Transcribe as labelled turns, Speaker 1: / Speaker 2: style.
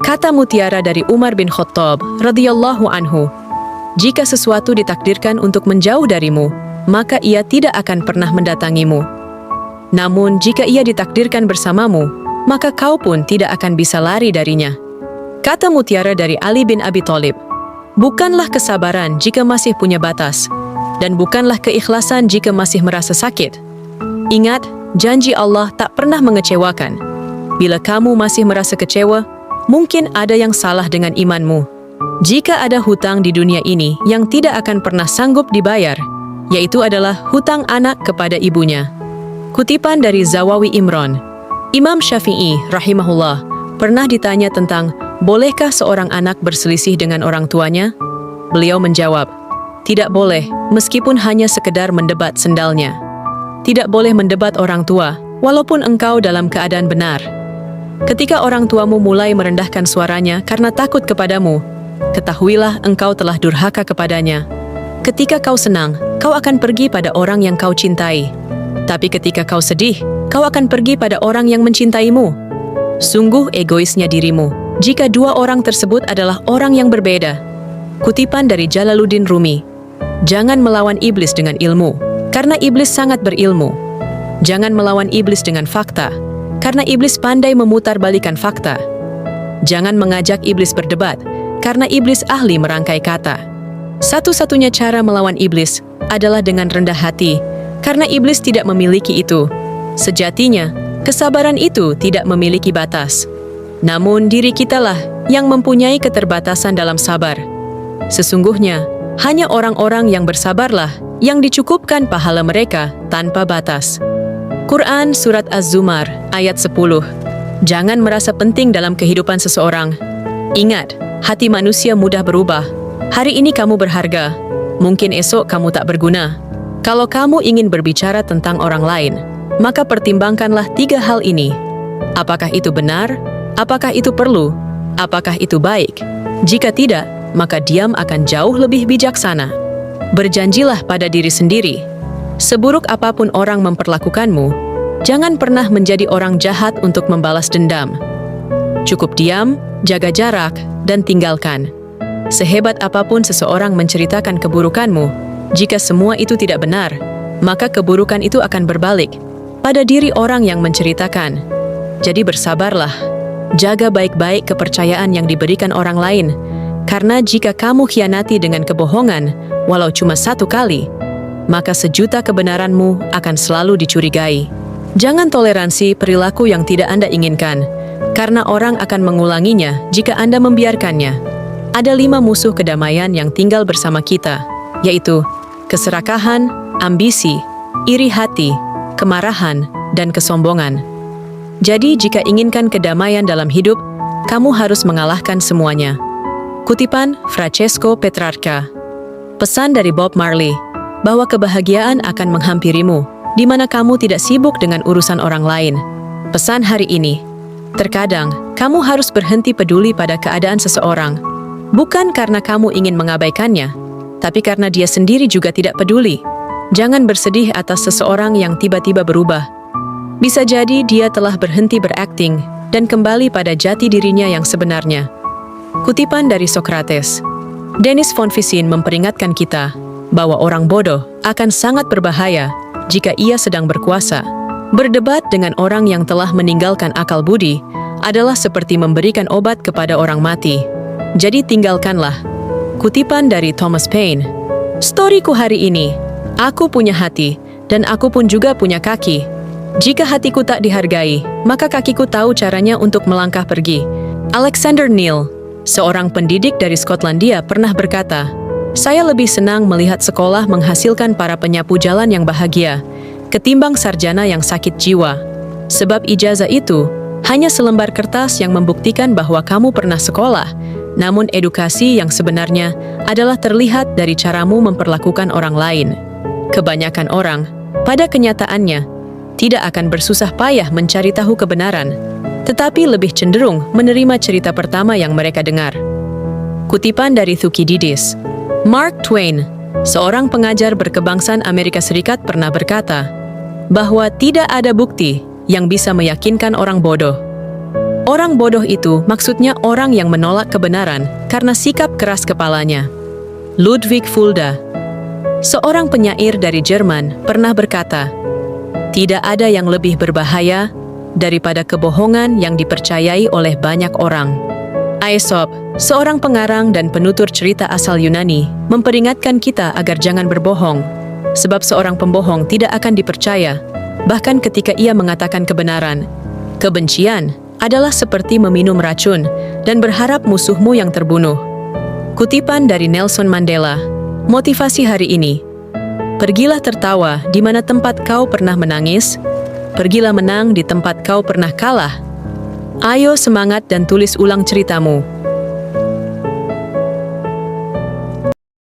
Speaker 1: Kata mutiara dari Umar bin Khattab radhiyallahu anhu, "Jika sesuatu ditakdirkan untuk menjauh darimu, maka ia tidak akan pernah mendatangimu. Namun jika ia ditakdirkan bersamamu, maka kau pun tidak akan bisa lari darinya." Kata mutiara dari Ali bin Abi Thalib, "Bukanlah kesabaran jika masih punya batas, dan bukanlah keikhlasan jika masih merasa sakit. Ingat, janji Allah tak pernah mengecewakan. Bila kamu masih merasa kecewa, mungkin ada yang salah dengan imanmu. Jika ada hutang di dunia ini yang tidak akan pernah sanggup dibayar, yaitu adalah hutang anak kepada ibunya." Kutipan dari Zawawi Imran. Imam Syafi'i rahimahullah pernah ditanya tentang bolehkah seorang anak berselisih dengan orang tuanya? Beliau menjawab, "Tidak boleh, meskipun hanya sekedar mendebat sendalnya." Tidak boleh mendebat orang tua, walaupun engkau dalam keadaan benar. Ketika orang tuamu mulai merendahkan suaranya karena takut kepadamu, ketahuilah engkau telah durhaka kepadanya. Ketika kau senang, kau akan pergi pada orang yang kau cintai. Tapi ketika kau sedih, kau akan pergi pada orang yang mencintaimu. Sungguh egoisnya dirimu, jika dua orang tersebut adalah orang yang berbeda. Kutipan dari Jalaluddin Rumi. Jangan melawan iblis dengan ilmu, karena iblis sangat berilmu. Jangan melawan iblis dengan fakta, karena iblis pandai memutarbalikan fakta. Jangan mengajak iblis berdebat, karena iblis ahli merangkai kata. Satu-satunya cara melawan iblis adalah dengan rendah hati, karena iblis tidak memiliki itu. Sejatinya, kesabaran itu tidak memiliki batas. Namun diri kitalah yang mempunyai keterbatasan dalam sabar. Sesungguhnya, hanya orang-orang yang bersabarlah yang dicukupkan pahala mereka tanpa batas. Quran Surat Az-Zumar ayat 10. Jangan merasa penting dalam kehidupan seseorang. Ingat, hati manusia mudah berubah. Hari ini kamu berharga, mungkin esok kamu tak berguna. Kalau kamu ingin berbicara tentang orang lain, maka pertimbangkanlah 3 hal ini. Apakah itu benar? Apakah itu perlu? Apakah itu baik? Jika tidak, maka diam akan jauh lebih bijaksana. Berjanjilah pada diri sendiri. Seburuk apapun orang memperlakukanmu, jangan pernah menjadi orang jahat untuk membalas dendam. Cukup diam, jaga jarak, dan tinggalkan. Sehebat apapun seseorang menceritakan keburukanmu, jika semua itu tidak benar, maka keburukan itu akan berbalik pada diri orang yang menceritakan. Jadi bersabarlah. Jaga baik-baik kepercayaan yang diberikan orang lain, karena jika kamu khianati dengan kebohongan, walau cuma 1 kali, maka 1.000.000 kebenaranmu akan selalu dicurigai. Jangan toleransi perilaku yang tidak Anda inginkan, karena orang akan mengulanginya jika Anda membiarkannya. Ada 5 musuh kedamaian yang tinggal bersama kita, yaitu keserakahan, ambisi, iri hati, kemarahan, dan kesombongan. Jadi jika inginkan kedamaian dalam hidup, kamu harus mengalahkan semuanya. Kutipan Francesco Petrarca. Pesan dari Bob Marley, bahwa kebahagiaan akan menghampirimu, di mana kamu tidak sibuk dengan urusan orang lain. Pesan hari ini, terkadang kamu harus berhenti peduli pada keadaan seseorang, bukan karena kamu ingin mengabaikannya, tapi karena dia sendiri juga tidak peduli. Jangan bersedih atas seseorang yang tiba-tiba berubah. Bisa jadi dia telah berhenti berakting dan kembali pada jati dirinya yang sebenarnya. Kutipan dari Socrates. Dennis von Visin memperingatkan kita bahwa orang bodoh akan sangat berbahaya jika ia sedang berkuasa. Berdebat dengan orang yang telah meninggalkan akal budi adalah seperti memberikan obat kepada orang mati. Jadi tinggalkanlah. Kutipan dari Thomas Paine. Storiku hari ini, aku punya hati dan aku pun juga punya kaki. Jika hatiku tak dihargai, maka kakiku tahu caranya untuk melangkah pergi. Alexander Neil, seorang pendidik dari Skotlandia, pernah berkata, "Saya lebih senang melihat sekolah menghasilkan para penyapu jalan yang bahagia, ketimbang sarjana yang sakit jiwa. Sebab ijazah itu hanya selembar kertas yang membuktikan bahwa kamu pernah sekolah, namun edukasi yang sebenarnya adalah terlihat dari caramu memperlakukan orang lain." Kebanyakan orang, pada kenyataannya, tidak akan bersusah payah mencari tahu kebenaran, tetapi lebih cenderung menerima cerita pertama yang mereka dengar. Kutipan dari Thucydides. Mark Twain, seorang pengajar berkebangsaan Amerika Serikat, pernah berkata bahwa tidak ada bukti yang bisa meyakinkan orang bodoh. Orang bodoh itu maksudnya orang yang menolak kebenaran karena sikap keras kepalanya. Ludwig Fulda, seorang penyair dari Jerman, pernah berkata, "Tidak ada yang lebih berbahaya daripada kebohongan yang dipercayai oleh banyak orang." Aesop, seorang pengarang dan penutur cerita asal Yunani, memperingatkan kita agar jangan berbohong, sebab seorang pembohong tidak akan dipercaya, bahkan ketika ia mengatakan kebenaran. Kebencian adalah seperti meminum racun dan berharap musuhmu yang terbunuh. Kutipan dari Nelson Mandela, motivasi hari ini. Pergilah tertawa di mana tempat kau pernah menangis, pergilah menang di tempat kau pernah kalah. Ayo semangat dan tulis ulang ceritamu.